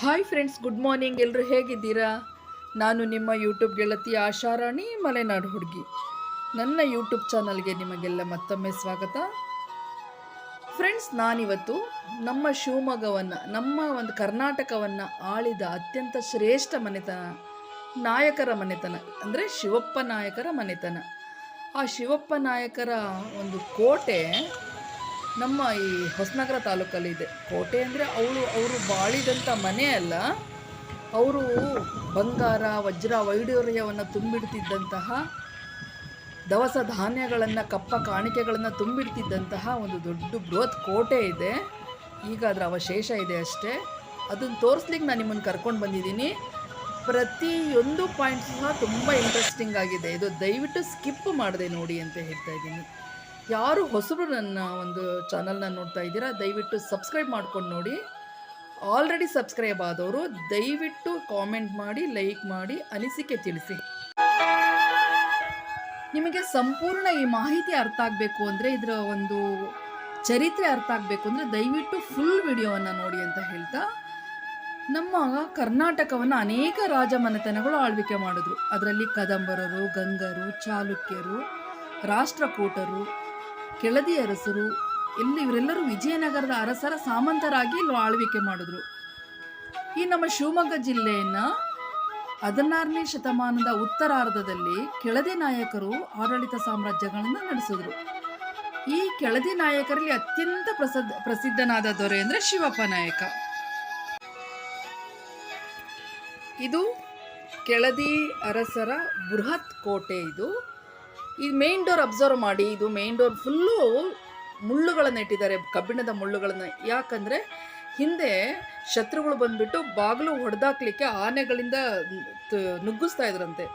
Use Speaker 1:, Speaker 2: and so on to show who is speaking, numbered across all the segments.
Speaker 1: Hi friends, good morning. ಎಲ್ಲರೂ ಹೇಗಿದ್ದೀರಾ? ನಾನು ನಿಮ್ಮ ಯೂಟ್ಯೂಬ್ ಗೆಳತಿ ಆಶಾರಾಣಿ, ಮಲೆನಾಡು ಹುಡುಗಿ. ನನ್ನ ಯೂಟ್ಯೂಬ್ ಚಾನಲ್ಗೆ ನಿಮಗೆಲ್ಲ ಮತ್ತೊಮ್ಮೆ ಸ್ವಾಗತ. ಫ್ರೆಂಡ್ಸ್, ನಾನಿವತ್ತು ನಮ್ಮ ಶಿವಮೊಗ್ಗವನ್ನು, ನಮ್ಮ ಒಂದು ಕರ್ನಾಟಕವನ್ನು ಆಳಿದ ಅತ್ಯಂತ ಶ್ರೇಷ್ಠ ಮನೆತನ, ನಾಯಕರ ಮನೆತನ ಅಂದರೆ ಶಿವಪ್ಪ ನಾಯಕರ ಮನೆತನ. ಆ ಶಿವಪ್ಪ ನಾಯಕರ ಒಂದು ಕೋಟೆ ನಮ್ಮ ಈ ಹೊಸನಗರ ತಾಲೂಕಲ್ಲಿದೆ. ಕೋಟೆ ಅಂದರೆ ಅವರು ಬಾಳಿದಂಥ ಮನೆ ಅಲ್ಲ, ಅವರು ಬಂಗಾರ ವಜ್ರ ವೈಡೂರ್ಯವನ್ನು ತುಂಬಿಡ್ತಿದ್ದಂತಹ, ದವಸ ಧಾನ್ಯಗಳನ್ನು, ಕಪ್ಪ ಕಾಣಿಕೆಗಳನ್ನು ತುಂಬಿಡ್ತಿದ್ದಂತಹ ಒಂದು ದೊಡ್ಡ ಬೃಹತ್ ಕೋಟೆ ಇದೆ. ಈಗ ಅದರ ಅವಶೇಷ ಇದೆ ಅಷ್ಟೇ. ಅದನ್ನು ತೋರಿಸ್ಲಿಕ್ಕೆ ನಾನು ನಿಮ್ಮನ್ನು ಕರ್ಕೊಂಡು ಬಂದಿದ್ದೀನಿ. ಪ್ರತಿಯೊಂದು ಪಾಯಿಂಟ್ ಸಹ ತುಂಬ ಇಂಟ್ರೆಸ್ಟಿಂಗ್ ಆಗಿದೆ. ಇದು ದಯವಿಟ್ಟು ಸ್ಕಿಪ್ ಮಾಡದೆ ನೋಡಿ ಅಂತ ಹೇಳ್ತಾ ಇದ್ದೀನಿ. ಯಾರು ಹೊಸಬರು ನನ್ನ ಒಂದು ಚಾನಲ್ನ ನೋಡ್ತಾ ಇದ್ದೀರಾ, ದಯವಿಟ್ಟು ಸಬ್ಸ್ಕ್ರೈಬ್ ಮಾಡ್ಕೊಂಡು ನೋಡಿ. ಆಲ್ರೆಡಿ ಸಬ್ಸ್ಕ್ರೈಬ್ ಆದವರು ದಯವಿಟ್ಟು ಕಾಮೆಂಟ್ ಮಾಡಿ, ಲೈಕ್ ಮಾಡಿ, ಅನಿಸಿಕೆ ತಿಳಿಸಿ. ನಿಮಗೆ ಸಂಪೂರ್ಣ ಈ ಮಾಹಿತಿ ಅರ್ಥ ಆಗಬೇಕು ಅಂದರೆ, ಇದರ ಒಂದು ಚರಿತ್ರೆ ಅರ್ಥ ಆಗಬೇಕು ಅಂದರೆ ದಯವಿಟ್ಟು ಫುಲ್ ವಿಡಿಯೋವನ್ನು ನೋಡಿ ಅಂತ ಹೇಳ್ತಾ, ನಮ್ಮ ಕರ್ನಾಟಕವನ್ನು ಅನೇಕ ರಾಜಮನೆತನಗಳು ಆಳ್ವಿಕೆ ಮಾಡಿದ್ರು. ಅದರಲ್ಲಿ ಕದಂಬರರು, ಗಂಗರು, ಚಾಲುಕ್ಯರು, ರಾಷ್ಟ್ರಕೂಟರು, ಕೆಳದಿ ಅರಸರು, ಇವರೆಲ್ಲರೂ ವಿಜಯನಗರದ ಅರಸರ ಸಾಮಂತರಾಗಿ ಆಳ್ವಿಕೆ ಮಾಡಿದ್ರು. ಈ ನಮ್ಮ ಶಿವಮೊಗ್ಗ ಜಿಲ್ಲೆಯನ್ನು 16ನೇ ಶತಮಾನದ ಉತ್ತರಾರ್ಧದಲ್ಲಿ ಕೆಳದಿ ನಾಯಕರು ಆಡಳಿತ ಸಾಮ್ರಾಜ್ಯಗಳನ್ನು ನಡೆಸಿದ್ರು. ಈ ಕೆಳದಿ ನಾಯಕರಲ್ಲಿ ಅತ್ಯಂತ ಪ್ರಸಿದ್ಧನಾದ ದೊರೆ ಅಂದರೆ ಶಿವಪ್ಪ ನಾಯಕ. ಇದು ಕೆಳದಿ ಅರಸರ ಬೃಹತ್ ಕೋಟೆ. ಈ ಮೇನ್ ಡೋರ್ ಅಬ್ಸರ್ವ್ ಮಾಡಿ. ಇದು ಮೇನ್ ಡೋರ್ ಫುಲ್ಲು ಮುಳ್ಳುಗಳನ್ನು ಇಟ್ಟಿದ್ದಾರೆ, ಕಬ್ಬಿಣದ ಮುಳ್ಳುಗಳನ್ನು. ಯಾಕಂದರೆ ಹಿಂದೆ ಶತ್ರುಗಳು ಬಂದುಬಿಟ್ಟು ಬಾಗಿಲು ಹೊಡೆದಾಕ್ಲಿಕ್ಕೆ ಆನೆಗಳಿಂದ ನುಗ್ಗಿಸ್ತಾ ಇದ್ರಂತೆ.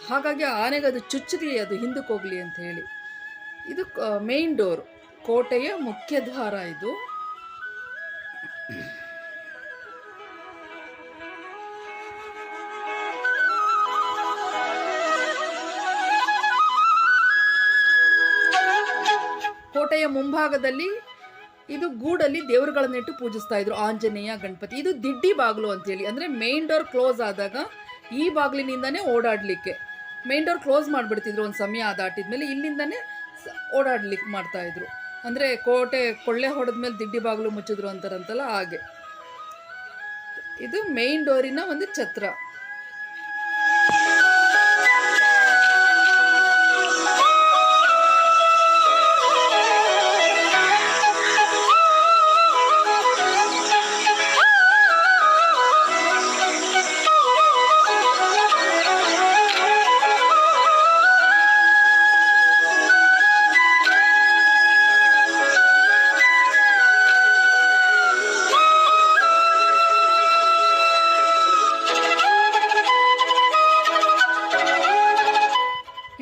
Speaker 1: ಹಾಗಾಗಿ ಆನೆಗೆ ಅದು ಚುಚ್ಚದಿ ಅದು ಹಿಂದಕ್ಕೆ ಹೋಗಲಿ ಅಂತ ಹೇಳಿ. ಇದು ಮೇನ್ ಡೋರ್, ಕೋಟೆಯ ಮುಖ್ಯ ದ್ವಾರ. ಇದು ಕೋಟೆಯ ಮುಂಭಾಗದಲ್ಲಿ ಇದು ಗೂಡಲ್ಲಿ ದೇವರುಗಳನ್ನಿಟ್ಟು ಪೂಜಿಸ್ತಾ ಇದ್ರು, ಆಂಜನೇಯ, ಗಣಪತಿ. ಇದು ದಿಡ್ಡಿ ಬಾಗಿಲು ಅಂತೇಳಿ, ಅಂದರೆ ಮೇನ್ ಡೋರ್ ಕ್ಲೋಸ್ ಆದಾಗ ಈ ಬಾಗಿಲಿನಿಂದನೇ ಓಡಾಡಲಿಕ್ಕೆ, ಮೇನ್ ಡೋರ್ ಕ್ಲೋಸ್ ಮಾಡಿಬಿಡ್ತಿದ್ರು ಒಂದು ಸಮಯ ದಾಟಿದ್ಮೇಲೆ, ಇಲ್ಲಿಂದನೇ ಓಡಾಡ್ಲಿಕ್ಕೆ ಮಾಡ್ತಾಯಿದ್ರು. ಅಂದರೆ ಕೋಟೆ ಕೊಳ್ಳೆ ಹೊಡೆದ್ಮೇಲೆ ದಿಡ್ಡಿ ಬಾಗಿಲು ಮುಚ್ಚಿದ್ರು ಅಂತಾರಂತಲ್ಲ, ಹಾಗೆ. ಇದು ಮೇನ್ ಡೋರಿನ ಒಂದು ಛತ್ರ.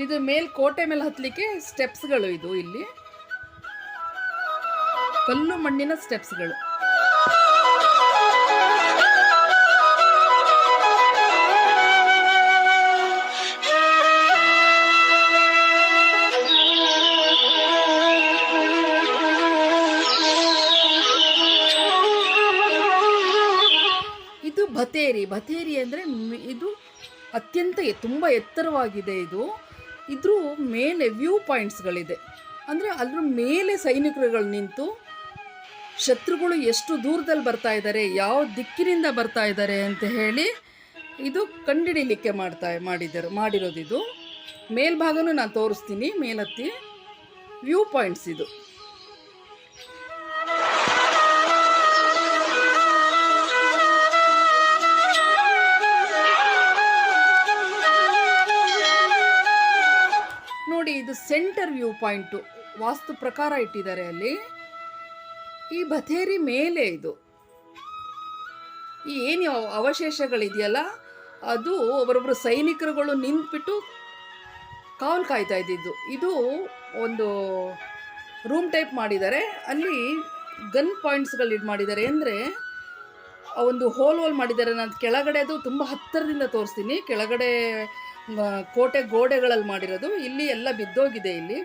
Speaker 1: ಇದು ಕೋಟೆ ಮೇಲೆ ಹತ್ತಲಿಕ್ಕೆ ಸ್ಟೆಪ್ಸ್ಗಳು. ಇದು ಇಲ್ಲಿ ಕಲ್ಲು ಮಣ್ಣಿನ ಸ್ಟೆಪ್ಸ್ಗಳು. ಇದು ಬತೇರಿ ಅಂದರೆ ಇದು ಅತ್ಯಂತ ತುಂಬ ಎತ್ತರವಾಗಿದೆ. ಇದ್ರ ಮೇಲೆ ವ್ಯೂ ಪಾಯಿಂಟ್ಸ್ಗಳಿದೆ. ಅಂದರೆ ಅದ್ರ ಮೇಲೆ ಸೈನಿಕರುಗಳು ನಿಂತು ಶತ್ರುಗಳು ಎಷ್ಟು ದೂರದಲ್ಲಿ ಬರ್ತಾ ಇದ್ದಾರೆ, ಯಾವ ದಿಕ್ಕಿನಿಂದ ಬರ್ತಾ ಇದ್ದಾರೆ ಅಂತ ಹೇಳಿ ಇದು ಕಂಡುಹಿಡಿಯಲಿಕ್ಕೆ ಮಾಡಿರೋದು. ಇದು ಮೇಲ್ಭಾಗನೂ ನಾನು ತೋರಿಸ್ತೀನಿ, ಮೇಲತ್ತಿ ವ್ಯೂ ಪಾಯಿಂಟ್ಸ್. ಇದು ನೋಡಿ, ಇದು ಸೆಂಟರ್ ವ್ಯೂ ಪಾಯಿಂಟು, ವಾಸ್ತು ಪ್ರಕಾರ ಇಟ್ಟಿದ್ದಾರೆ ಅಲ್ಲಿ. ಈ ಬಥೇರಿ ಮೇಲೆ ಇದು ಏನು ಅವಶೇಷಗಳಿದೆಯಲ್ಲ, ಅದು ಒಬ್ಬರೊಬ್ಬರು ಸೈನಿಕರುಗಳು ನಿಂತ್ಬಿಟ್ಟು ಕಾವಲು ಕಾಯ್ತಾ ಇದ್ದಿದ್ದು. ಇದು ಒಂದು ರೂಮ್ ಟೈಪ್ ಮಾಡಿದ್ದಾರೆ, ಅಲ್ಲಿ ಗನ್ ಪಾಯಿಂಟ್ಸ್ಗಳು ಇದು ಮಾಡಿದ್ದಾರೆ. ಅಂದರೆ ಒಂದು ಹೋಲ್ ಮಾಡಿದ್ದಾರೆ. ನಾನು ಕೆಳಗಡೆ ಅದು ತುಂಬ ಹತ್ತಿರದಿಂದ ತೋರಿಸ್ತೀನಿ. ಕೆಳಗಡೆ ಕೋಟೆ ಗೋಡೆಗಳಲ್ಲಿ ಮಾಡಿರೋದು. ಇಲ್ಲಿ ಎಲ್ಲ ಬಿದ್ದೋಗಿದೆ. ಇಲ್ಲಿ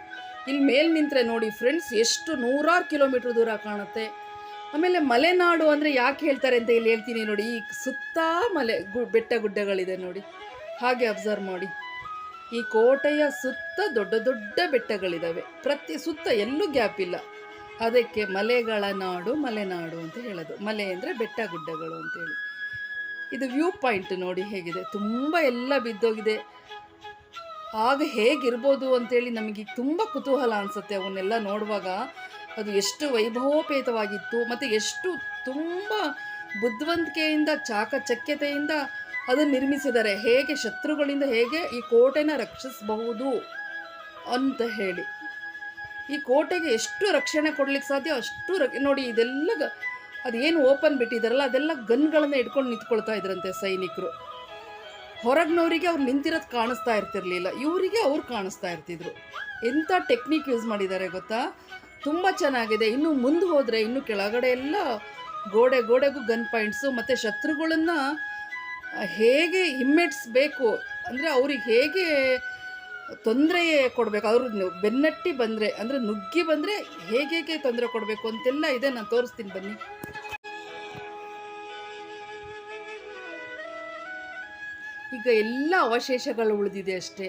Speaker 1: ಇಲ್ಲಿ ಮೇಲೆ ನಿಂತರೆ ನೋಡಿ ಫ್ರೆಂಡ್ಸ್, ಎಷ್ಟು ನೂರಾರು ಕಿಲೋಮೀಟ್ರ್ ದೂರ ಕಾಣುತ್ತೆ. ಆಮೇಲೆ ಮಲೆನಾಡು ಅಂದರೆ ಯಾಕೆ ಹೇಳ್ತಾರೆ ಅಂತ ಇಲ್ಲಿ ಹೇಳ್ತೀನಿ ನೋಡಿ. ಈ ಸುತ್ತ ಬೆಟ್ಟ ಗುಡ್ಡಗಳಿದೆ ನೋಡಿ, ಹಾಗೆ ಅಬ್ಸರ್ವ್ ಮಾಡಿ. ಈ ಕೋಟೆಯ ಸುತ್ತ ದೊಡ್ಡ ದೊಡ್ಡ ಬೆಟ್ಟಗಳಿದ್ದಾವೆ, ಸುತ್ತ ಎಲ್ಲೂ ಗ್ಯಾಪ್ ಇಲ್ಲ. ಅದಕ್ಕೆ ಮಲೆಗಳ ನಾಡು ಮಲೆನಾಡು ಅಂತ ಹೇಳೋದು. ಮಲೆ ಅಂದರೆ ಬೆಟ್ಟ ಗುಡ್ಡಗಳು ಅಂತೇಳಿ. ಇದು ವ್ಯೂ ಪಾಯಿಂಟ್ ನೋಡಿ ಹೇಗಿದೆ, ತುಂಬ ಎಲ್ಲ ಬಿದ್ದೋಗಿದೆ. ಆಗ ಹೇಗಿರ್ಬೋದು ಅಂತೇಳಿ ನಮಗೆ ತುಂಬ ಕುತೂಹಲ ಅನಿಸುತ್ತೆ ಅವನ್ನೆಲ್ಲ ನೋಡುವಾಗ. ಅದು ಎಷ್ಟು ವೈಭವೋಪೇತವಾಗಿತ್ತು ಮತ್ತು ಎಷ್ಟು ತುಂಬ ಬುದ್ಧಿವಂತಿಕೆಯಿಂದ ಚಾಕಚಕ್ಯತೆಯಿಂದ ಅದನ್ನು ನಿರ್ಮಿಸಿದ್ದಾರೆ. ಹೇಗೆ ಶತ್ರುಗಳಿಂದ ಹೇಗೆ ಈ ಕೋಟೆನ ರಕ್ಷಿಸಬಹುದು ಅಂತ ಹೇಳಿ. ಈ ಕೋಟೆಗೆ ಎಷ್ಟು ರಕ್ಷಣೆ ಕೊಡ್ಲಿಕ್ಕೆ ಸಾಧ್ಯ ಅಷ್ಟು ನೋಡಿ. ಇದೆಲ್ಲ ಅದೇನು ಓಪನ್ ಬಿಟ್ಟಿದ್ದಾರಲ್ಲ, ಅದೆಲ್ಲ ಗನ್ಗಳನ್ನು ಇಟ್ಕೊಂಡು ನಿಂತ್ಕೊಳ್ತಾ ಇದ್ರಂತೆ ಸೈನಿಕರು. ಹೊರಗಿನವರಿಗೆ ಅವ್ರು ನಿಂತಿರೋದು ಕಾಣಿಸ್ತಾ ಇರ್ತಿರ್ಲಿಲ್ಲ, ಇವರಿಗೆ ಅವ್ರು ಕಾಣಿಸ್ತಾ ಇರ್ತಿದ್ರು. ಎಂಥ ಟೆಕ್ನಿಕ್ ಯೂಸ್ ಮಾಡಿದ್ದಾರೆ ಗೊತ್ತಾ, ತುಂಬ ಚೆನ್ನಾಗಿದೆ. ಇನ್ನು ಮುಂದೆ ಹೋದರೆ ಇನ್ನು ಕೆಳಗಡೆ ಎಲ್ಲ ಗೋಡೆಗೂ ಗನ್ ಪಾಯಿಂಟ್ಸು, ಮತ್ತು ಶತ್ರುಗಳನ್ನು ಹೇಗೆ ಹಿಮ್ಮೆಟ್ಟಿಸ್ಬೇಕು ಅಂದರೆ ಅವ್ರಿಗೆ ಹೇಗೆ ತೊಂದರೆ ಕೊಡಬೇಕು, ಅವರು ಬೆನ್ನಟ್ಟಿ ಬಂದರೆ ಅಂದರೆ ನುಗ್ಗಿ ಬಂದರೆ ಹೇಗೆ ತೊಂದರೆ ಕೊಡಬೇಕು ಅಂತೆಲ್ಲ ಇದೆ. ನಾನು ತೋರಿಸ್ತೀನಿ ಬನ್ನಿ. ಈಗ ಎಲ್ಲ ಅವಶೇಷಗಳು ಉಳಿದಿದೆ ಅಷ್ಟೇ.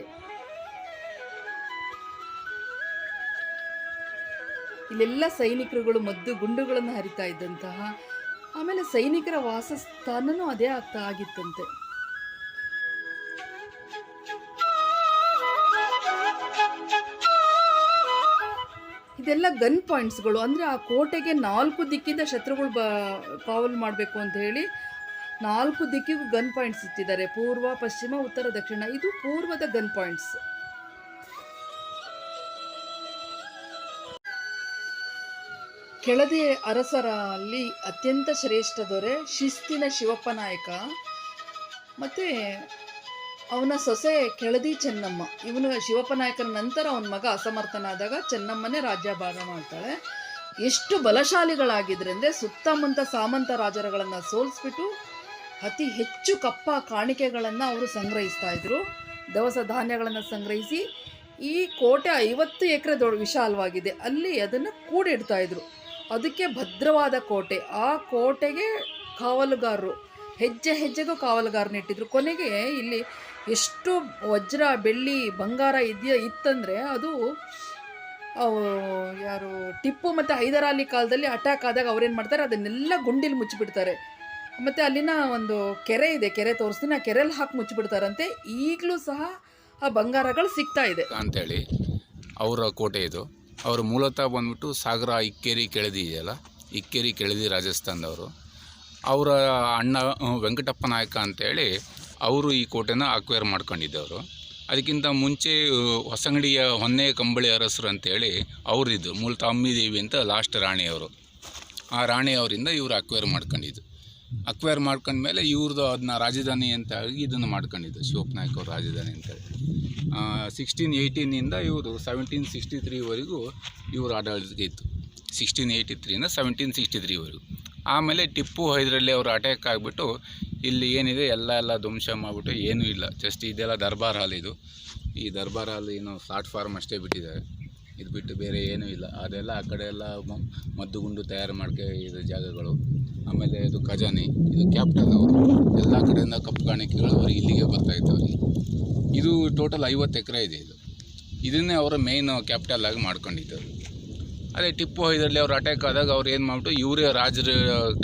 Speaker 1: ಇಲ್ಲೆಲ್ಲ ಸೈನಿಕರುಗಳು ಮದ್ದು ಗುಂಡುಗಳನ್ನು ಹರಿತಾ ಇದ್ದಂತಹ, ಆಮೇಲೆ ಸೈನಿಕರ ವಾಸಸ್ಥಾನನೂ ಅದೇ ಆಗಿತ್ತಂತೆ. ಇದೆಲ್ಲ ಗನ್ ಪಾಯಿಂಟ್ಸ್ಗಳು. ಅಂದರೆ ಆ ಕೋಟೆಗೆ 4 ದಿಕ್ಕಿಂದ ಶತ್ರುಗಳು ಕಾವಲು ಮಾಡಬೇಕು ಅಂತ ಹೇಳಿ 4 ದಿಕ್ಕಿಗೂ ಗನ್ ಪಾಯಿಂಟ್ಸ್ ಇಟ್ಟಿದ್ದಾರೆ. ಪೂರ್ವ, ಪಶ್ಚಿಮ, ಉತ್ತರ, ದಕ್ಷಿಣ. ಇದು ಪೂರ್ವದ ಗನ್ ಪಾಯಿಂಟ್ಸ್. ಕೆಳದಿ ಅರಸರಲ್ಲಿ ಅತ್ಯಂತ ಶ್ರೇಷ್ಠ ದೊರೆ ಶಿಸ್ತಿನ ಶಿವಪ್ಪ ನಾಯಕ ಮತ್ತು ಅವನ ಸೊಸೆ ಕೆಳದಿ ಚೆನ್ನಮ್ಮ. ಇವನು ಶಿವಪ್ಪ ನಾಯಕನ ನಂತರ ಅವನ ಮಗ ಅಸಮರ್ಥನಾದಾಗ ಚೆನ್ನಮ್ಮನೇ ರಾಜ್ಯಭಾರ ಮಾಡ್ತಾಳೆ. ಎಷ್ಟು ಬಲಶಾಲಿಗಳಾಗಿದ್ರೆ ಅಂದರೆ ಸುತ್ತಮುತ್ತ ಸಾಮಂತ ರಾಜರುಗಳನ್ನು ಸೋಲಿಸ್ಬಿಟ್ಟು ಅತಿ ಹೆಚ್ಚು ಕಾಣಿಕೆಗಳನ್ನು ಅವರು ಸಂಗ್ರಹಿಸ್ತಾ ಇದ್ರು. ದವಸ ಧಾನ್ಯಗಳನ್ನು ಸಂಗ್ರಹಿಸಿ ಈ ಕೋಟೆ 50 ಎಕರೆ ವಿಶಾಲವಾಗಿದೆ, ಅಲ್ಲಿ ಅದನ್ನು ಕೂಡಿಡ್ತಾ ಇದ್ರು. ಅದಕ್ಕೆ ಭದ್ರವಾದ ಕೋಟೆ. ಆ ಕೋಟೆಗೆ ಕಾವಲುಗಾರರು ಹೆಜ್ಜೆಗೂ ಕಾವಲುಗಾರನಿಟ್ಟಿದ್ರು. ಕೊನೆಗೆ ಇಲ್ಲಿ ಎಷ್ಟು ವಜ್ರ, ಬೆಳ್ಳಿ, ಬಂಗಾರ ಇತ್ತಂದರೆ ಅದು ಯಾರು ಟಿಪ್ಪು ಮತ್ತು ಹೈದರಾಲಿ ಕಾಲದಲ್ಲಿ ಅಟ್ಯಾಕ್ ಆದಾಗ ಅವ್ರೇನು ಮಾಡ್ತಾರೆ, ಅದನ್ನೆಲ್ಲ ಗುಂಡಿಲಿ ಮುಚ್ಚಿಬಿಡ್ತಾರೆ. ಮತ್ತು ಅಲ್ಲಿನ ಒಂದು ಕೆರೆ ಇದೆ, ಕೆರೆ ತೋರಿಸ್ತೀನಿ, ಆ ಕೆರೆಯಲ್ಲಿ ಹಾಕಿ ಮುಚ್ಚಿಬಿಡ್ತಾರಂತೆ. ಈಗಲೂ ಸಹ ಆ ಬಂಗಾರಗಳು ಸಿಗ್ತಾ ಇದೆ
Speaker 2: ಅಂತೇಳಿ ಅವರ ಕೋಟೆ ಇದು. ಅವರು ಮೂಲತಃ ಬಂದ್ಬಿಟ್ಟು ಸಾಗರ ಇಕ್ಕೇರಿ ಕೆಳದಿ ಇದೆಯಲ್ಲ, ಇಕ್ಕೇರಿ ಕೆಳದಿ ರಾಜಸ್ಥಾನದವರು. ಅವರ ಅಣ್ಣ ವೆಂಕಟಪ್ಪ ನಾಯಕ ಅಂತೇಳಿ ಅವರು ಈ ಕೋಟೆನ ಅಕ್ವೈರ್ ಮಾಡ್ಕೊಂಡಿದ್ದವರು. ಅದಕ್ಕಿಂತ ಮುಂಚೆ ಹೊಸಂಗಡಿಯ ಹೊನ್ನೆ ಕಂಬಳಿ ಅರಸರು ಅಂತೇಳಿ ಅವರಿದ್ದು ಮೂಲತಃ ಅಮ್ಮಿದೇವಿ ಅಂತ ಲಾಸ್ಟ್ ರಾಣಿಯವರು. ಆ ರಾಣಿಯವರಿಂದ ಇವರು ಅಕ್ವೈರ್ ಮಾಡ್ಕೊಂಡಿದ್ದು. ಅಕ್ವೈರ್ ಮಾಡ್ಕೊಂಡ್ಮೇಲೆ ಇವ್ರದ್ದು ಅದನ್ನ ರಾಜಧಾನಿ ಅಂತ ಆಗಿ ಇದನ್ನು ಮಾಡ್ಕೊಂಡಿದ್ದು ಶಿವಪ್ಪ ನಾಯಕ ಅವ್ರ ರಾಜಧಾನಿ ಅಂತೇಳಿ. 1618 ಇವರು 1763ವರೆಗೂ ಇವರು ಆಡಳಿತ ಇತ್ತು. 1683 1763ವರೆಗೂ. ಆಮೇಲೆ ಟಿಪ್ಪು ಹೈದರಾಲಿ ಅವರು ಅಟ್ಯಾಕ್ ಆಗಿಬಿಟ್ಟು ಇಲ್ಲಿ ಏನಿದೆ ಎಲ್ಲ ಧ್ವಂಸ ಮಾಡಿಬಿಟ್ಟು ಏನೂ ಇಲ್ಲ. ಜಸ್ಟ್ ಇದೆಲ್ಲ ದರ್ಬಾರ್ ಹಾಲ್. ಇದು ಈ ದರ್ಬಾರ್ ಹಾಲ್ ಏನು ಪ್ಲಾಟ್ಫಾರ್ಮ್ ಅಷ್ಟೇ ಬಿಟ್ಟಿದ್ದಾರೆ. ಇದು ಬಿಟ್ಟು ಬೇರೆ ಏನೂ ಇಲ್ಲ. ಅದೆಲ್ಲ ಆ ಕಡೆ ಎಲ್ಲ ಮದ್ದುಗುಂಡು ತಯಾರು ಮಾಡ್ಕೆ ಇದು ಜಾಗಗಳು. ಆಮೇಲೆ ಇದು ಖಜಾನೆ, ಇದು ಕ್ಯಾಪಿಟಲ್. ಅವರು ಎಲ್ಲ ಕಡೆಯಿಂದ ಕಪ್ಪು ಕಾಣಿಕೆಗಳು ಅವ್ರಿಗೆ ಇಲ್ಲಿಗೆ ಬರ್ತಾಯಿತ್ತು. ಇದು ಟೋಟಲ್ 50 ಎಕರೆ ಇದೆ. ಇದನ್ನೇ ಅವರ ಮೇಯ್ನ್ ಕ್ಯಾಪಿಟಲ್ ಆಗಿ ಮಾಡ್ಕೊಂಡಿದ್ದರು. ಅದೇ ಟಿಪ್ಪು ಹೈದರಾಲಿ ಅವ್ರು ಅಟ್ಯಾಕ್ ಆದಾಗ ಅವ್ರು ಏನು ಮಾಡಿಬಿಟ್ಟು ಇವರೇ ರಾಜರ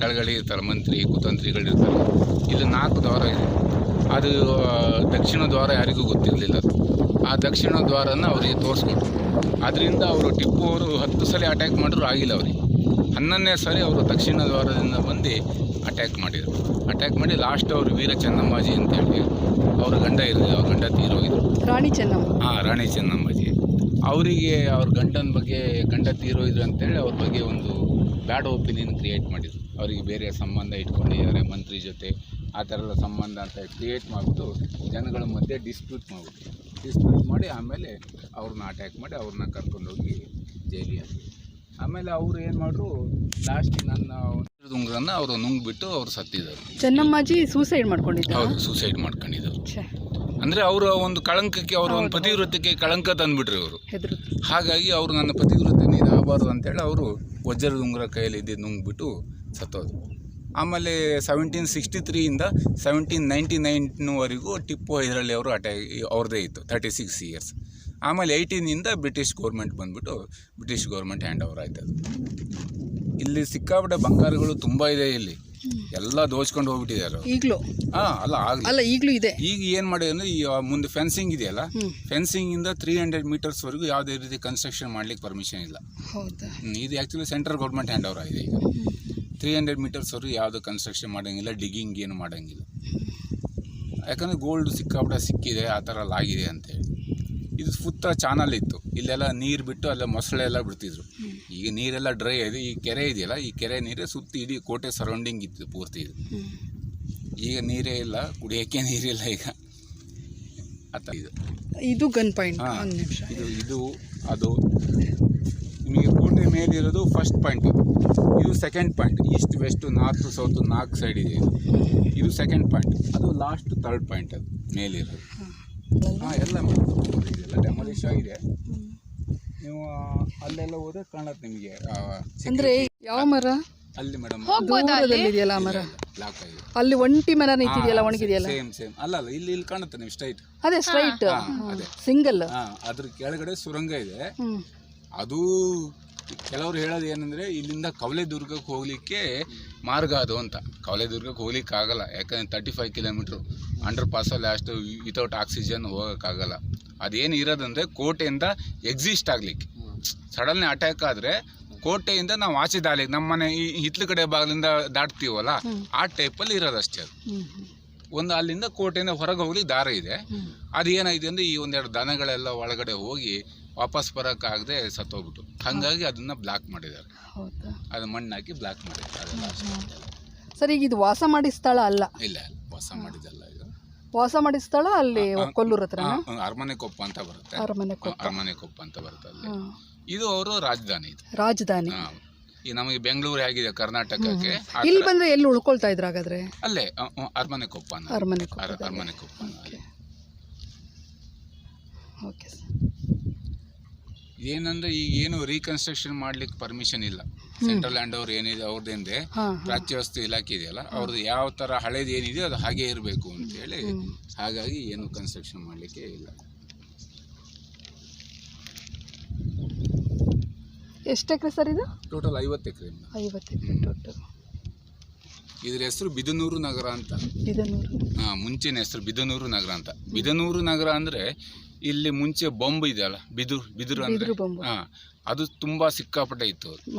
Speaker 2: ಕೆಳಗಡೆ ಮಂತ್ರಿ ಕುತಂತ್ರಿಗಳಿರ್ತಾರೆ. ಇಲ್ಲಿ 4 ದ್ವಾರ ಇದೆ. ಅದು ದಕ್ಷಿಣ ದ್ವಾರ ಯಾರಿಗೂ ಗೊತ್ತಿರಲಿಲ್ಲ. ಆ ದಕ್ಷಿಣ ದ್ವಾರನ ಅವರಿಗೆ ತೋರಿಸ್ಕೊಟ್ರು. ಅದರಿಂದ ಅವರು ಟಿಪ್ಪು ಅವರು 10 ಸಲ ಅಟ್ಯಾಕ್ ಮಾಡಿದ್ರು, ಆಗಿಲ್ಲ ಅವ್ರಿಗೆ. 11ನೇ ಸಾರಿ ಅವರು ದಕ್ಷಿಣ ದ್ವಾರದಿಂದ ಬಂದು ಅಟ್ಯಾಕ್ ಮಾಡಿದರು. ಅಟ್ಯಾಕ್ ಮಾಡಿ ಲಾಸ್ಟ್ ಅವರು ವೀರ ಚೆನ್ನಮ್ಮಾಜಿ ಅಂತೇಳಿ ಅವ್ರ ಗಂಡ ಇರಲಿಲ್ಲ, ಅವ್ರ ಗಂಡ ತೀರೋಗಿದ್ರು.
Speaker 1: ರಾಣಿ ಚೆನ್ನಮ್ಮ.
Speaker 2: ರಾಣಿ ಚೆನ್ನಮ್ಮಾಜಿ ಅವರಿಗೆ ಅವ್ರ ಗಂಡ ತೀರೋಗಿದ್ರು ಅಂತೇಳಿ ಅವ್ರ ಬಗ್ಗೆ ಒಂದು ಬ್ಯಾಡ್ ಒಪಿನಿಯನ್ ಕ್ರಿಯೇಟ್ ಮಾಡಿದರು. ಅವರಿಗೆ ಬೇರೆ ಸಂಬಂಧ ಇಟ್ಕೊಂಡಿದ್ದಾರೆ ಮಂತ್ರಿ ಜೊತೆ, ಆ ಥರ ಎಲ್ಲ ಸಂಬಂಧ ಅಂತ ಕ್ರಿಯೇಟ್ ಮಾಡಿಬಿಟ್ಟು ಜನಗಳ ಮಧ್ಯೆ ಡಿಸ್ಪ್ಯೂಟ್ ಮಾಡಿ ಆಮೇಲೆ ಅವ್ರನ್ನ ಅಟ್ಯಾಕ್ ಮಾಡಿ ಅವ್ರನ್ನ ಕರ್ಕೊಂಡೋಗಿ ಜೈಲಿಗೆ ಹಾಕಿ. ಆಮೇಲೆ ಅವರು ಏನು ಮಾಡ್ರು ಲಾಸ್ಟ್ ನನ್ನ ಉಂಗ್ರನ್ನ ಅವರು ನುಂಗ್ಬಿಟ್ಟು ಅವ್ರು ಸತ್ತಿದ್ದಾರೆ.
Speaker 1: ಚೆನ್ನಮ್ಮಾಜಿ ಸೂಸೈಡ್ ಮಾಡ್ಕೊಂಡಿದ್ದ.
Speaker 2: ಹೌದು, ಸೂಸೈಡ್ ಮಾಡ್ಕೊಂಡಿದ್ರು. ಅಂದರೆ ಅವರ ಒಂದು ಕಳಂಕಕ್ಕೆ, ಅವರ ಒಂದು ಪತಿವ್ರತ್ಯಕ್ಕೆ ಕಳಂಕ ತಂದುಬಿಟ್ರು ಅವರು. ಹಾಗಾಗಿ ಅವರು ನನ್ನ ಪತಿವ್ರತೆ ನೀನು ಆಗಬಾರ್ದು ಅಂತೇಳಿ ಅವರು ವಜ್ರದ ಉಂಗುರ ಕೈಯಲ್ಲಿ ಇದ್ದಿದ್ದು ನುಂಗ್ಬಿಟ್ಟು ಸತ್ತೋದು. ಆಮೇಲೆ 1763ಇಂದ 1799ವರೆಗೂ ಟಿಪ್ಪು ಹೈದರಾಲಿ ಅವರು ಅವ್ರದ್ದೇ ಇತ್ತು, 36 ಇಯರ್ಸ್. ಆಮೇಲೆ 18ಇಂದ ಬ್ರಿಟಿಷ್ ಗೌರ್ಮೆಂಟ್ ಬಂದ್ಬಿಟ್ಟು ಬ್ರಿಟಿಷ್ ಗೌರ್ಮೆಂಟ್ ಹ್ಯಾಂಡ್ ಓವರ್ ಆಯ್ತು. ಅದು ಇಲ್ಲಿ ಸಿಕ್ಕಾಪಟ್ಟೆ ಬಂಗಾರಗಳು ತುಂಬ ಇದೆ, ಇಲ್ಲಿ ಎಲ್ಲ ದೋಚ್ಕೊಂಡು ಹೋಗ್ಬಿಟ್ಟಿದ್ದಾರೆ
Speaker 1: ಈಗಲೂ.
Speaker 2: ಅಲ್ಲ
Speaker 1: ಈಗಲೂ ಇದೆ.
Speaker 2: ಈಗ ಏನು ಮಾಡಿದೆ ಅಂದರೆ ಈ ಮುಂದೆ ಫೆನ್ಸಿಂಗ್ ಇದೆಯಲ್ಲ, ಫೆನ್ಸಿಂಗಿಂದ 300 ಮೀಟರ್ಸ್ವರೆಗೂ ಯಾವುದೇ ರೀತಿ ಕನ್ಸ್ಟ್ರಕ್ಷನ್ ಮಾಡ್ಲಿಕ್ಕೆ ಪರ್ಮಿಷನ್ ಇಲ್ಲ. ಇದು actually central government hand over ಆಗಿದೆ. ಈಗ 300 ಮೀಟರ್ಸ್ವರೆಗೂ ಯಾವುದೂ ಕನ್ಸ್ಟ್ರಕ್ಷನ್ ಮಾಡೋಂಗಿಲ್ಲ, ಡಿಗ್ಗಿಂಗ್ ಏನು ಮಾಡೋಂಗಿಲ್ಲ. ಯಾಕಂದರೆ ಗೋಲ್ಡ್ ಸಿಕ್ಕಾಪಟ್ಟೆ ಸಿಕ್ಕಿದೆ, ಆ ಥರ ಎಲ್ಲ ಆಗಿದೆ ಅಂತೇಳಿ. ಇದು ಸುತ್ತ ಚಾನಲ್ ಇತ್ತು, ಇಲ್ಲೆಲ್ಲ ನೀರು ಬಿಟ್ಟು ಅಲ್ಲ ಮೊಸಳೆ ಎಲ್ಲ ಬಿಡ್ತಿದ್ರು. ಈಗ ನೀರೆಲ್ಲ ಡ್ರೈ ಇದೆ. ಈ ಕೆರೆ ಇದೆಯಲ್ಲ, ಈ ಕೆರೆ ನೀರೇ ಸುತ್ತಿ ಇಡೀ ಕೋಟೆ ಸರೌಂಡಿಂಗ್ ಇತ್ತು ಪೂರ್ತಿ. ಇದು ಈಗ ನೀರೇ ಇಲ್ಲ, ಕುಡಿಯೋಕ್ಕೆ ನೀರಿಲ್ಲ ಈಗ.
Speaker 1: ಇದು ಗನ್ ಪಾಯಿಂಟ್.
Speaker 2: ಇದು ಅದು ನಿಮಗೆ ಕೋಟೆ ಮೇಲಿರೋದು ಫಸ್ಟ್ ಪಾಯಿಂಟ್. ಇದು second point. East west north south 4 side ಇದೆ. ಇದು ಸೆಕೆಂಡ್ ಪಾಯಿಂಟ್. ಅದು ಲಾಸ್ಟ್ ಥರ್ಡ್ ಪಾಯಿಂಟ್. ಅದು ಮೇಲಿರೋದು ಎಲ್ಲ ಇದೆಲ್ಲ ಡೆಮಾಲಿಷ್ ಆಗಿದೆ. ನೀವು ಅಲ್ಲೆಲ್ಲ ಹೋದ್ರೆ ಕಾಣತ್ತೆ ನಿಮಗೆ.
Speaker 1: ಅಂದ್ರೆ ಯಾವ ಮರ
Speaker 2: ಅಲ್ಲಿ ಮೇಡಮ್
Speaker 1: ಇದೆಯಲ್ಲ ಮರ,
Speaker 2: ಬ್ಲಾಕ್ ಆಗಿದೆ.
Speaker 1: ಅಲ್ಲಿ ಒಂಟಿ ಮರ ನಿಂತಿದೆಯಲ್ಲ, ಒಣಗಿದೆಯಲ್ಲ.
Speaker 2: ಸೇಮ್ ಅಲ್ಲ ಇಲ್ಲಿ ಕಾಣುತ್ತೆ ನೀವು ಸ್ಟ್ರೈಟ್.
Speaker 1: ಅದೇ ಸ್ಟ್ರೈಟ್
Speaker 2: ಅದೇ
Speaker 1: ಸಿಂಗಲ್.
Speaker 2: ಅದ್ರ ಕೆಳಗಡೆ ಸುರಂಗ ಇದೆ. ಅದು ಕೆಲವರು ಹೇಳೋದು ಏನಂದರೆ ಇಲ್ಲಿಂದ ಕವಲೆದುರ್ಗಕ್ಕೆ ಹೋಗಲಿಕ್ಕೆ ಮಾರ್ಗ ಅದು ಅಂತ. ಕವಲೆದುರ್ಗಕ್ಕೆ ಹೋಗ್ಲಿಕ್ಕೆ ಆಗಲ್ಲ, ಯಾಕಂದರೆ 35 ಕಿಲೋಮೀಟ್ರು ಅಂಡರ್ ಪಾಸಲ್ಲಿ ಅಷ್ಟು ವಿತೌಟ್ ಆಕ್ಸಿಜನ್ ಹೋಗೋಕ್ಕಾಗಲ್ಲ. ಅದೇನು ಇರೋದಂದರೆ ಕೋಟೆಯಿಂದ ಎಕ್ಸಿಸ್ಟ್ ಆಗಲಿಕ್ಕೆ, ಸಡನ್ಲಿ ಅಟ್ಯಾಕ್ ಆದರೆ ಕೋಟೆಯಿಂದ ನಾವು ಆಚೆ ದಾಳಿಗೆ ನಮ್ಮನೆ ಈ ಹಿತ್ಲು ಕಡೆ ಬಾಗಿಲಿಂದ ದಾಟ್ತೀವಲ್ಲ, ಆ ಟೈಪಲ್ಲಿ ಇರೋದಷ್ಟೇ. ಅದು ಒಂದು ಅಲ್ಲಿಂದ ಕೋಟೆಯಿಂದ ಹೊರಗೆ ಹೋಗ್ಲಿಕ್ಕೆ ದಾರ ಇದೆ. ಅದು ಏನಾಗಿದೆ ಅಂದರೆ ಈ ಒಂದೆರಡು ದನಗಳೆಲ್ಲ ಒಳಗಡೆ ಹೋಗಿ ವಾಪಸ್ ಬರೋಕ್ಕಾಗದೆ ಸತ್ತೋಗ್ಬಿಟ್ಟು, ಹಾಗಾಗಿ ಅದನ್ನು ಬ್ಲಾಕ್ ಮಾಡಿದ್ದಾರೆ. ಅದು ಮಣ್ಣು ಹಾಕಿ ಬ್ಲಾಕ್ ಮಾಡಿದ್ದಾರೆ.
Speaker 1: ಸರ್, ಈಗ ಇದು ವಾಸ ಮಾಡಿ ಸ್ಥಳ ಅಲ್ಲ?
Speaker 2: ಇಲ್ಲ, ವಾಸ ಮಾಡಿದಲ್ಲ. ಇದು
Speaker 1: ವಾಸ ಮಾಡಿ ಸ್ಥಳ ಅಲ್ಲಿ ಕೊಲ್ಲೂರು ಹತ್ರ
Speaker 2: ಅರಮನೆಕೊಪ್ಪ ಅಂತ ಬರುತ್ತೆ. ಅರಮನೆಕೊಪ್ಪ ಅಂತ ಬರುತ್ತೆ ಅಲ್ಲಿ. ಇದು ಅವರು ರಾಜಧಾನಿ. ಇದು ರಾಜಧಾನಿ. ಈ ನಮಗೆ ಬೆಂಗಳೂರು ಹೇಗಿದೆ ಕರ್ನಾಟಕಕ್ಕೆ,
Speaker 1: ಇಲ್ಲಿ ಬಂದ್ರೆ ಎಲ್ಲಿ ಉಳ್ಕೊಳ್ತಾ ಇದ್ರು ಹಾಗಾದ್ರೆ?
Speaker 2: ಅಲ್ಲೇ ಅರಮನೆಕೊಪ್ಪ. ಅರಮನೆಕೊಪ್ಪ.
Speaker 1: Okay sir.
Speaker 2: ಏನಂದ್ರೆ ಈಗ ಏನು ರೀಕನ್ಸ್ಟ್ರಕ್ಷನ್ ಮಾಡ್ಲಿಕ್ಕೆ ಪರ್ಮಿಷನ್ ಇಲ್ಲ. ಸೆಂಟ್ರಲ್ ಲ್ಯಾಂಡ್ ಅವ್ರು ಏನಿದೆ ಅವ್ರದ್ದೇನಿದೆ, ಪ್ರಾಚ್ಯ ವಸ್ತು ಇಲಾಖೆ ಇದೆಯಲ್ಲ, ಅವ್ರದ್ದು ಯಾವ ಥರ ಹಳೇದು ಏನಿದೆ ಅದು ಹಾಗೆ ಇರಬೇಕು ಅಂತೇಳಿ, ಹಾಗಾಗಿ ಏನು ಕನ್ಸ್ಟ್ರಕ್ಷನ್ ಮಾಡಲಿಕ್ಕೆ ಇಲ್ಲ.
Speaker 1: ಎಷ್ಟು ಎಕರೆ ಸರ್ ಇದು?
Speaker 2: ಟೋಟಲ್ 50 ಎಕರೆ.
Speaker 1: 50 ಎಕರೆ ಟೋಟಲ್.
Speaker 2: ಇದ್ರ ಹೆಸರು ಬಿದನೂರು ನಗರ ಅಂತ. ಮುಂಚಿನ ಹೆಸರು ಬಿದನೂರು ನಗರ ಅಂತ. ಬಿದನೂರು ನಗರ ಅಂದ್ರೆ ಇಲ್ಲಿ ಮುಂಚೆ ಬೊಂಬು ಇದೆಯಲ್ಲ, ಬಿದಿರು ಅಂದ್ರೆ ಅದು ತುಂಬಾ ಸಿಕ್ಕಾಪಟ್ಟೆ ಇತ್ತು.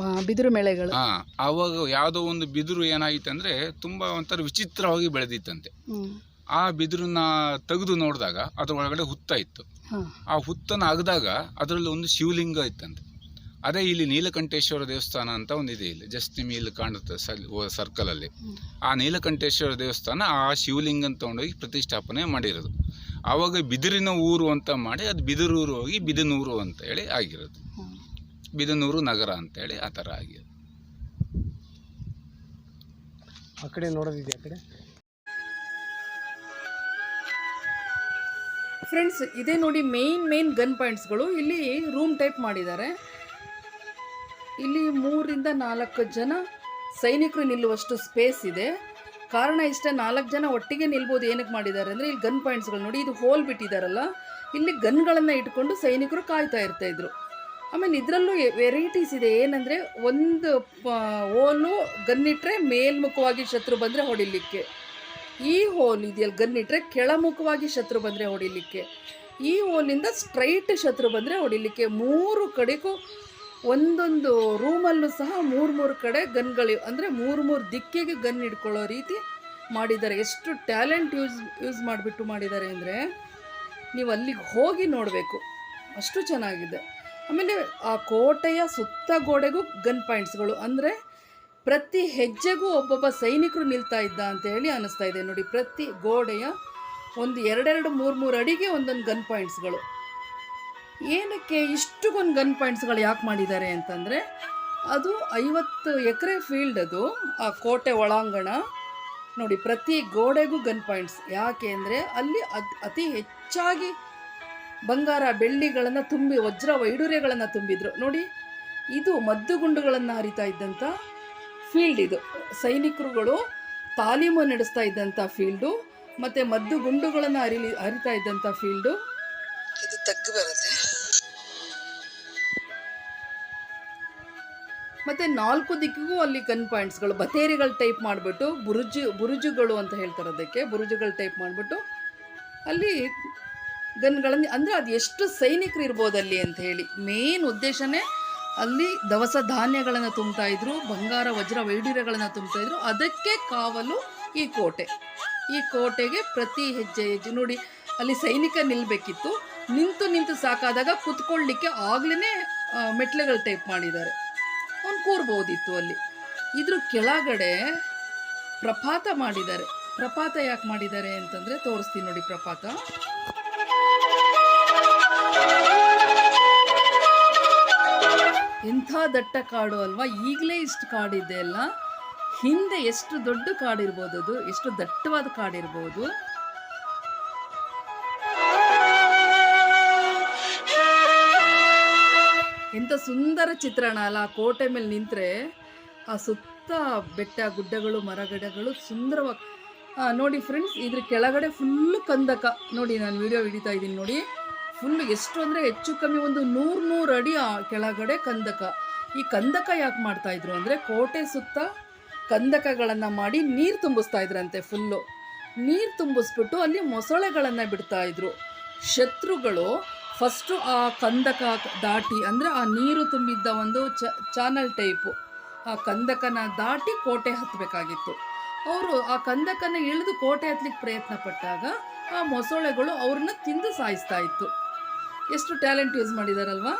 Speaker 1: ಬಿದಿರು ಮೇಳೆಗಳು.
Speaker 2: ಆವಾಗ ಯಾವುದೋ ಒಂದು ಬಿದಿರು ಏನಾಗಿತ್ತು ಅಂದ್ರೆ ತುಂಬಾ ಒಂಥರ ವಿಚಿತ್ರವಾಗಿ ಬೆಳೆದಿತ್ತಂತೆ. ಆ ಬಿದಿರನ್ನ ತೆಗೆದು ನೋಡಿದಾಗ ಅದ್ರ ಒಳಗಡೆ ಹುತ್ತ ಇತ್ತು. ಆ ಹುತ್ತನ ಅಗದಾಗ ಅದರಲ್ಲಿ ಒಂದು ಶಿವಲಿಂಗ ಇತ್ತಂತೆ. ಅದೇ ಇಲ್ಲಿ ನೀಲಕಂಠೇಶ್ವರ ದೇವಸ್ಥಾನ ಅಂತ ಒಂದಿದೆ. ಇಲ್ಲಿ ಜಸ್ಟ್ ನಿಮಗೆ ಇಲ್ಲಿ ಕಾಣುತ್ತೆ ಸರ್ಕಲ್ ಅಲ್ಲಿ. ಆ ನೀಲಕಂಠೇಶ್ವರ ದೇವಸ್ಥಾನ ಆ ಶಿವಲಿಂಗನ ತಗೊಂಡೋಗಿ ಪ್ರತಿಷ್ಠಾಪನೆ ಮಾಡಿರೋದು. ಆವಾಗ ಬಿದಿರಿನ ಊರು ಅಂತ ಮಾಡಿ ಅದು ಬಿದಿರೂರು ಹೋಗಿ ಬಿದನೂರು ಅಂತ ಹೇಳಿ ಆಗಿರೋದು. ಬಿದನೂರು ನಗರ ಅಂತ ಹೇಳಿ ಆ ಥರ ಆಗಿರೋದು.
Speaker 3: ಆ ಕಡೆ ನೋಡೋದಿದೆ. ಆ ಕಡೆ
Speaker 1: ಫ್ರೆಂಡ್ಸ್, ಇದೇ ನೋಡಿ ಮೇನ್ ಗನ್ ಪಾಯಿಂಟ್ಸ್ಗಳು. ಇಲ್ಲಿ ರೂಮ್ ಟೈಪ್ ಮಾಡಿದ್ದಾರೆ. ಇಲ್ಲಿ 3ರಿಂದ 4 ಜನ ಸೈನಿಕರು ನಿಲ್ಲುವಷ್ಟು ಸ್ಪೇಸ್ ಇದೆ. ಕಾರಣ ಇಷ್ಟೇ, 4 ಜನ ಒಟ್ಟಿಗೆ ನಿಲ್ಬೋದು. ಏನಕ್ಕೆ ಮಾಡಿದ್ದಾರೆ ಅಂದರೆ ಇಲ್ಲಿ ಗನ್ ಪಾಯಿಂಟ್ಸ್ಗಳು ನೋಡಿ, ಇದು ಹೋಲ್ ಬಿಟ್ಟಿದ್ದಾರಲ್ಲ, ಇಲ್ಲಿ ಗನ್ಗಳನ್ನು ಇಟ್ಕೊಂಡು ಸೈನಿಕರು ಕಾಯ್ತಾ ಇರ್ತಾಯಿದ್ರು. ಆಮೇಲೆ ಇದರಲ್ಲೂ ವೆರೈಟೀಸ್ ಇದೆ. ಏನಂದರೆ ಒಂದು ಹೋಲು ಗನ್ನಿಟ್ರೆ ಮೇಲ್ಮುಖವಾಗಿ ಶತ್ರು ಬಂದರೆ ಹೊಡಿಲಿಕ್ಕೆ, ಈ ಹೋಲ್ ಇದೆಯಲ್ಲ ಗನ್ನಿಟ್ರೆ ಕೆಳಮುಖವಾಗಿ ಶತ್ರು ಬಂದರೆ ಹೊಡಿಲಿಕ್ಕೆ, ಈ ಹೋಲಿಂದ ಸ್ಟ್ರೈಟ್ ಶತ್ರು ಬಂದರೆ ಹೊಡಿಲಿಕ್ಕೆ, 3 ಕಡೆಗೂ ಒಂದೊಂದು ರೂಮಲ್ಲೂ ಸಹ 3 ಕಡೆ ಗನ್ಗಳು, ಅಂದರೆ 3 ದಿಕ್ಕಿಗೆ ಗನ್ ಇಟ್ಕೊಳ್ಳೋ ರೀತಿ ಮಾಡಿದ್ದಾರೆ. ಎಷ್ಟು ಟ್ಯಾಲೆಂಟ್ ಯೂಸ್ ಮಾಡಿಬಿಟ್ಟು ಮಾಡಿದ್ದಾರೆ ಅಂದರೆ ನೀವು ಅಲ್ಲಿಗೆ ಹೋಗಿ ನೋಡಬೇಕು, ಅಷ್ಟು ಚೆನ್ನಾಗಿದೆ. ಆಮೇಲೆ ಆ ಕೋಟೆಯ ಸುತ್ತ ಗೋಡೆಗೂ ಗನ್ ಪಾಯಿಂಟ್ಸ್ಗಳು, ಅಂದರೆ ಪ್ರತಿ ಹೆಜ್ಜೆಗೂ ಒಬ್ಬೊಬ್ಬ ಸೈನಿಕರು ನಿಲ್ತಾ ಇದ್ದ ಅಂತ ಹೇಳಿ ಅನ್ನಿಸ್ತಾ ಇದೆ ನೋಡಿ. ಪ್ರತಿ ಗೋಡೆಯ ಒಂದು 2-2, 3-3 ಅಡಿಗೆ ಒಂದೊಂದು ಗನ್ ಪಾಯಿಂಟ್ಸ್ಗಳು. ಏನಕ್ಕೆ ಇಷ್ಟುಗೊಂದು ಗನ್ ಪಾಯಿಂಟ್ಸ್ಗಳು ಯಾಕೆ ಮಾಡಿದ್ದಾರೆ ಅಂತಂದರೆ, ಅದು 50 ಎಕರೆ ಫೀಲ್ಡ್ ಅದು, ಆ ಕೋಟೆ ಒಳಾಂಗಣ. ನೋಡಿ, ಪ್ರತಿ ಗೋಡೆಗೂ ಗನ್ ಪಾಯಿಂಟ್ಸ್. ಯಾಕೆ ಅಂದರೆ ಅಲ್ಲಿ ಅತಿ ಹೆಚ್ಚಾಗಿ ಬಂಗಾರ ಬೆಳ್ಳಿಗಳನ್ನು ತುಂಬಿ ವಜ್ರ ವೈಡೂರ್ಯಗಳನ್ನು ತುಂಬಿದ್ರು. ನೋಡಿ, ಇದು ಮದ್ದುಗುಂಡುಗಳನ್ನು ಹರಿತಾ ಇದ್ದಂಥ ಫೀಲ್ಡ್. ಇದು ಸೈನಿಕರುಗಳು ತಾಲೀಮು ನಡೆಸ್ತಾ ಇದ್ದಂಥ ಫೀಲ್ಡು, ಮತ್ತು ಮದ್ದುಗುಂಡುಗಳನ್ನು ಹರಿತಾ ಇದ್ದಂಥ ಫೀಲ್ಡು. ಇದು ತಗ್ಗು ಬರುತ್ತೆ. ಮತ್ತು 4 ದಿಕ್ಕಿಗೂ ಅಲ್ಲಿ ಗನ್ ಪಾಯಿಂಟ್ಸ್ಗಳು, ಬತೇರಿಗಳು ಟೈಪ್ ಮಾಡಿಬಿಟ್ಟು, ಬುರುಜುಗಳು ಅಂತ ಹೇಳ್ತಾರೆ ಅದಕ್ಕೆ, ಬುರುಜುಗಳು ಟೈಪ್ ಮಾಡಿಬಿಟ್ಟು ಅಲ್ಲಿ ಗನ್ಗಳನ್ನು, ಅಂದರೆ ಅದು ಎಷ್ಟು ಸೈನಿಕರು ಇರ್ಬೋದು ಅಲ್ಲಿ ಅಂತ ಹೇಳಿ. ಮೇನ್ ಉದ್ದೇಶನೇ ಅಲ್ಲಿ ದವಸ ಧಾನ್ಯಗಳನ್ನು ತುಂಬ್ತಾಯಿದ್ರು, ಬಂಗಾರ ವಜ್ರ ವೈಡೂರ್ಯಗಳನ್ನು ತುಂಬ್ತಾಯಿದ್ರು. ಅದಕ್ಕೆ ಕಾವಲು ಈ ಕೋಟೆ. ಈ ಕೋಟೆಗೆ ಪ್ರತಿ ಹೆಜ್ಜೆ ನೋಡಿ, ಅಲ್ಲಿ ಸೈನಿಕ ನಿಲ್ಲಬೇಕಿತ್ತು. ನಿಂತು ಸಾಕಾದಾಗ ಕುತ್ಕೊಳ್ಳಿಕ್ಕೆ ಆಗಲೇ ಮೆಟ್ಲೆಗಳು ಟೈಪ್ ಮಾಡಿದ್ದಾರೆ. ಅವ್ನು ಕೂರ್ಬೋದಿತ್ತು ಅಲ್ಲಿ. ಇದ್ರ ಕೆಳಗಡೆ ಪ್ರಪಾತ ಮಾಡಿದ್ದಾರೆ. ಪ್ರಪಾತ ಯಾಕೆ ಮಾಡಿದ್ದಾರೆ ಅಂತಂದರೆ ತೋರಿಸ್ತೀನಿ ನೋಡಿ. ಪ್ರಪಾತ ಎಂಥ ದಟ್ಟ ಕಾಡು ಅಲ್ವಾ. ಈಗಲೇ ಇಷ್ಟು ಕಾಡಿದೆ ಅಲ್ಲ, ಹಿಂದೆ ಎಷ್ಟು ದೊಡ್ಡ ಕಾಡಿರ್ಬೋದು, ಅದು ಎಷ್ಟು ದಟ್ಟವಾದ ಕಾಡಿರ್ಬೋದು. ಎಂಥ ಸುಂದರ ಚಿತ್ರಣ ಅಲ್ಲ. ಆ ಕೋಟೆ ಮೇಲೆ ನಿಂತರೆ ಆ ಸುತ್ತ ಬೆಟ್ಟ ಗುಡ್ಡಗಳು ಮರಗಿಡಗಳು ಸುಂದರವಾಗಿ. ನೋಡಿ ಫ್ರೆಂಡ್ಸ್, ಇದ್ರ ಕೆಳಗಡೆ ಫುಲ್ಲು ಕಂದಕ. ನೋಡಿ, ನಾನು ವಿಡಿಯೋ ಹಿಡಿತಾ ಇದ್ದೀನಿ ನೋಡಿ. ಫುಲ್ಲು ಎಷ್ಟು ಅಂದರೆ ಹೆಚ್ಚು ಕಮ್ಮಿ ಒಂದು 100 ಅಡಿ ಕೆಳಗಡೆ ಕಂದಕ. ಈ ಕಂದಕ ಯಾಕೆ ಮಾಡ್ತಾಯಿದ್ರು ಅಂದರೆ ಕೋಟೆ ಸುತ್ತ ಕಂದಕಗಳನ್ನು ಮಾಡಿ ನೀರು ತುಂಬಿಸ್ತಾ ಇದ್ರಂತೆ. ಫುಲ್ಲು ನೀರು ತುಂಬಿಸ್ಬಿಟ್ಟು ಅಲ್ಲಿ ಮೊಸಳೆಗಳನ್ನು ಬಿಡ್ತಾಯಿದ್ರು. ಶತ್ರುಗಳು ಫಸ್ಟು ಆ ಕಂದಕ ದಾಟಿ, ಅಂದರೆ ಆ ನೀರು ತುಂಬಿದ್ದ ಒಂದು ಚಾನಲ್ ಟೈಪು, ಆ ಕಂದಕನ ದಾಟಿ ಕೋಟೆ ಹತ್ತಬೇಕಾಗಿತ್ತು. ಅವರು ಆ ಕಂದಕನ ಇಳಿದು ಕೋಟೆ ಹತ್ತಲಿಕ್ಕೆ ಪ್ರಯತ್ನ ಪಟ್ಟಾಗ ಆ ಮೊಸಳೆಗಳು ಅವ್ರನ್ನ ತಿಂದು ಸಾಯಿಸ್ತಾ ಇತ್ತು. ಎಷ್ಟು ಟ್ಯಾಲೆಂಟ್ ಯೂಸ್ ಮಾಡಿದಾರಲ್ವಾ.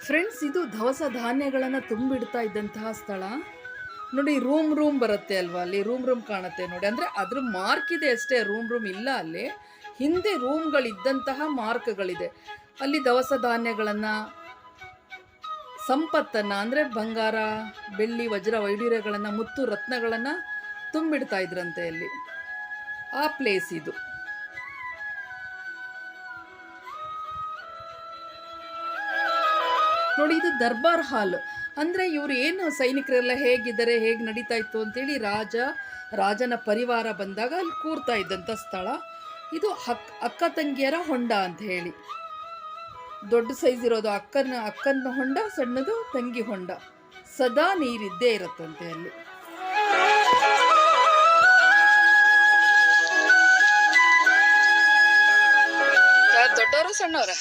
Speaker 1: ಫ್ರೆಂಡ್ಸ್, ಇದು ದವಸ ಧಾನ್ಯಗಳನ್ನು ತುಂಬಿಡ್ತಾ ಇದ್ದಂತಹ ಸ್ಥಳ. ನೋಡಿ, ರೂಮ್ ಬರುತ್ತೆ ಅಲ್ವಾ, ಅಲ್ಲಿ ರೂಮ್ ಕಾಣುತ್ತೆ ನೋಡಿ. ಅಂದರೆ ಅದ್ರ ಮಾರ್ಕ್ ಇದೆ ಅಷ್ಟೇ, ರೂಮ್ ಇಲ್ಲ ಅಲ್ಲಿ. ಹಿಂದೆ ರೂಮ್ಗಳಿದ್ದಂತಹ ಮಾರ್ಕ್ಗಳಿದೆ. ಅಲ್ಲಿ ದವಸ ಧಾನ್ಯಗಳನ್ನು, ಸಂಪತ್ತನ್ನು, ಅಂದರೆ ಬಂಗಾರ ಬೆಳ್ಳಿ ವಜ್ರ ವೈಡೂರ್ಯಗಳನ್ನು, ಮುತ್ತು ರತ್ನಗಳನ್ನು ತುಂಬಿಡ್ತಾ ಇದ್ರಂತೆ ಅಲ್ಲಿ. ಆ ಪ್ಲೇಸ್ ಇದು. ನೋಡಿ, ಇದು ದರ್ಬಾರ್ ಹಾಲ್. ಅಂದರೆ ಇವರು ಏನು ಸೈನಿಕರೆಲ್ಲ ಹೇಗಿದ್ದಾರೆ, ಹೇಗೆ ನಡೀತಾ ಇತ್ತು ಅಂತೇಳಿ ರಾಜನ ಪರಿವಾರ ಬಂದಾಗ ಅಲ್ಲಿ ಕೂರ್ತಾ ಇದ್ದಂಥ ಸ್ಥಳ ಇದು. ಅಕ್ಕ ತಂಗಿಯರ ಹೊಂಡ ಅಂತ ಹೇಳಿ, ದೊಡ್ಡ ಸೈಜ್ ಇರೋದು ಅಕ್ಕನ ಹೊಂಡ, ಸಣ್ಣದು ತಂಗಿ ಹೊಂಡ. ಸದಾ ನೀರಿದ್ದೇ ಇರುತ್ತಂತೆ ಅಲ್ಲಿ. ದೊಡ್ಡವರು ಸಣ್ಣವರ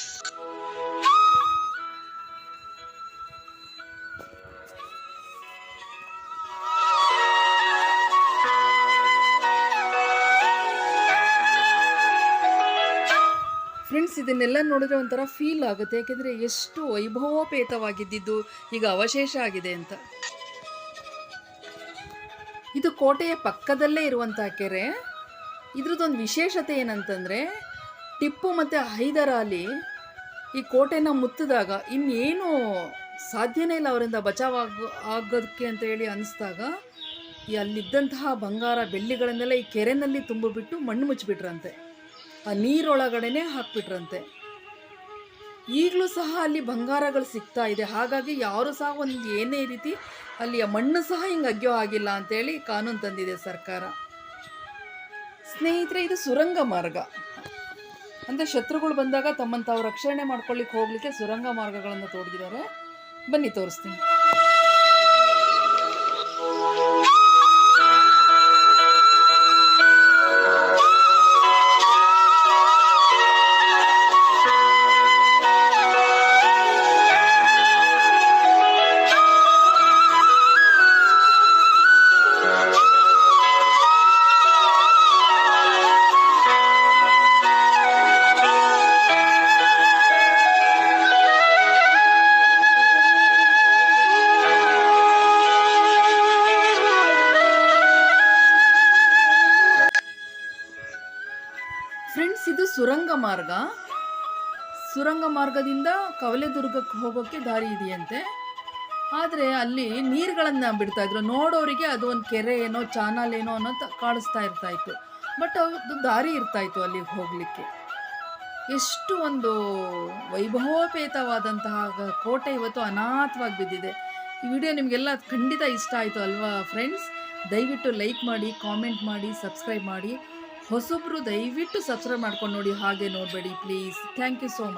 Speaker 1: ಫ್ರೆಂಡ್ಸ್, ಇದನ್ನೆಲ್ಲ ನೋಡಿದ್ರೆ ಒಂಥರ ಫೀಲ್ ಆಗುತ್ತೆ. ಯಾಕೆಂದರೆ ಎಷ್ಟು ವೈಭವೋಪೇತವಾಗಿದ್ದು ಈಗ ಅವಶೇಷ ಆಗಿದೆ ಅಂತ. ಇದು ಕೋಟೆಯ ಪಕ್ಕದಲ್ಲೇ ಇರುವಂಥ ಕೆರೆ. ಇದ್ರದ್ದೊಂದು ವಿಶೇಷತೆ ಏನಂತಂದರೆ, ಟಿಪ್ಪು ಮತ್ತು ಹೈದರ್ ಅಲಿ ಈ ಕೋಟೆನ ಮುತ್ತಿದಾಗ ಇನ್ನೇನು ಸಾಧ್ಯನೇ ಇಲ್ಲ ಅವರಿಂದ ಆಗೋದಕ್ಕೆ ಅಂತ ಹೇಳಿ ಅನಿಸ್ದಾಗ ಅಲ್ಲಿದ್ದಂತಹ ಬಂಗಾರ ಬೆಳ್ಳಿಗಳನ್ನೆಲ್ಲ ಈ ಕೆರೆನಲ್ಲಿ ತುಂಬಿಬಿಟ್ಟು ಮಣ್ಣು ಮುಚ್ಚಿಬಿಟ್ರಂತೆ. ಆ ನೀರೊಳಗಡೆನೆ ಹಾಕ್ಬಿಟ್ರಂತೆ. ಈಗಲೂ ಸಹ ಅಲ್ಲಿ ಬಂಗಾರಗಳು ಸಿಗ್ತಾ ಇದೆ. ಹಾಗಾಗಿ ಯಾರು ಸಹ ಒಂದು ಏನೇ ರೀತಿ ಅಲ್ಲಿಯ ಮಣ್ಣು ಸಹ ಹಿಂಗೆ ಅಗ್ಯೋ ಆಗಿಲ್ಲ ಅಂತೇಳಿ ಕಾನೂನು ತಂದಿದೆ ಸರ್ಕಾರ. ಸ್ನೇಹಿತರೆ, ಇದು ಸುರಂಗ ಮಾರ್ಗ. ಅಂದರೆ ಶತ್ರುಗಳು ಬಂದಾಗ ತಮ್ಮನ್ನು ತಾವು ರಕ್ಷಣೆ ಮಾಡ್ಕೊಳ್ಳಿಕ್ಕೆ ಹೋಗಲಿಕ್ಕೆ ಸುರಂಗ ಮಾರ್ಗಗಳನ್ನು ತೋಡಿದ್ದಾರೆ. ಬನ್ನಿ ತೋರಿಸ್ತೀನಿ. ಸುರಂಗ ಮಾರ್ಗದಿಂದ ಕವಲೆದುರ್ಗಕ್ಕೆ ಹೋಗೋಕ್ಕೆ ದಾರಿ ಇದೆಯಂತೆ. ಆದರೆ ಅಲ್ಲಿ ನೀರುಗಳನ್ನು ಬಿಡ್ತಾಯಿದ್ರು. ನೋಡೋರಿಗೆ ಅದು ಒಂದು ಕೆರೆ ಏನೋ ಚಾನಲ್ ಏನೋ ಅನ್ನೋ ಕಾಣಿಸ್ತಾ ಇರ್ತಾಯಿತ್ತು. ಬಟ್ ಅದು ದಾರಿ ಇರ್ತಾಯಿತ್ತು ಅಲ್ಲಿಗೆ ಹೋಗಲಿಕ್ಕೆ. ಎಷ್ಟು ಒಂದು ವೈಭವೋಪೇತವಾದಂತಹ ಕೋಟೆ ಇವತ್ತು ಅನಾಥವಾಗಿ ಬಿದ್ದಿದೆ. ಈ ವಿಡಿಯೋ ನಿಮಗೆಲ್ಲ ಖಂಡಿತ ಇಷ್ಟ ಆಯಿತು ಅಲ್ವಾ ಫ್ರೆಂಡ್ಸ್? ದಯವಿಟ್ಟು ಲೈಕ್ ಮಾಡಿ, ಕಾಮೆಂಟ್ ಮಾಡಿ, ಸಬ್ಸ್ಕ್ರೈಬ್ ಮಾಡಿ. ಹೊಸೊಬ್ಬರು ದಯವಿಟ್ಟು ಸಬ್ಸ್ಕ್ರೈಬ್ ಮಾಡ್ಕೊಂಡು ನೋಡಿ, ಹಾಗೆ ನೋಡಬೇಡಿ please. Thank you so much.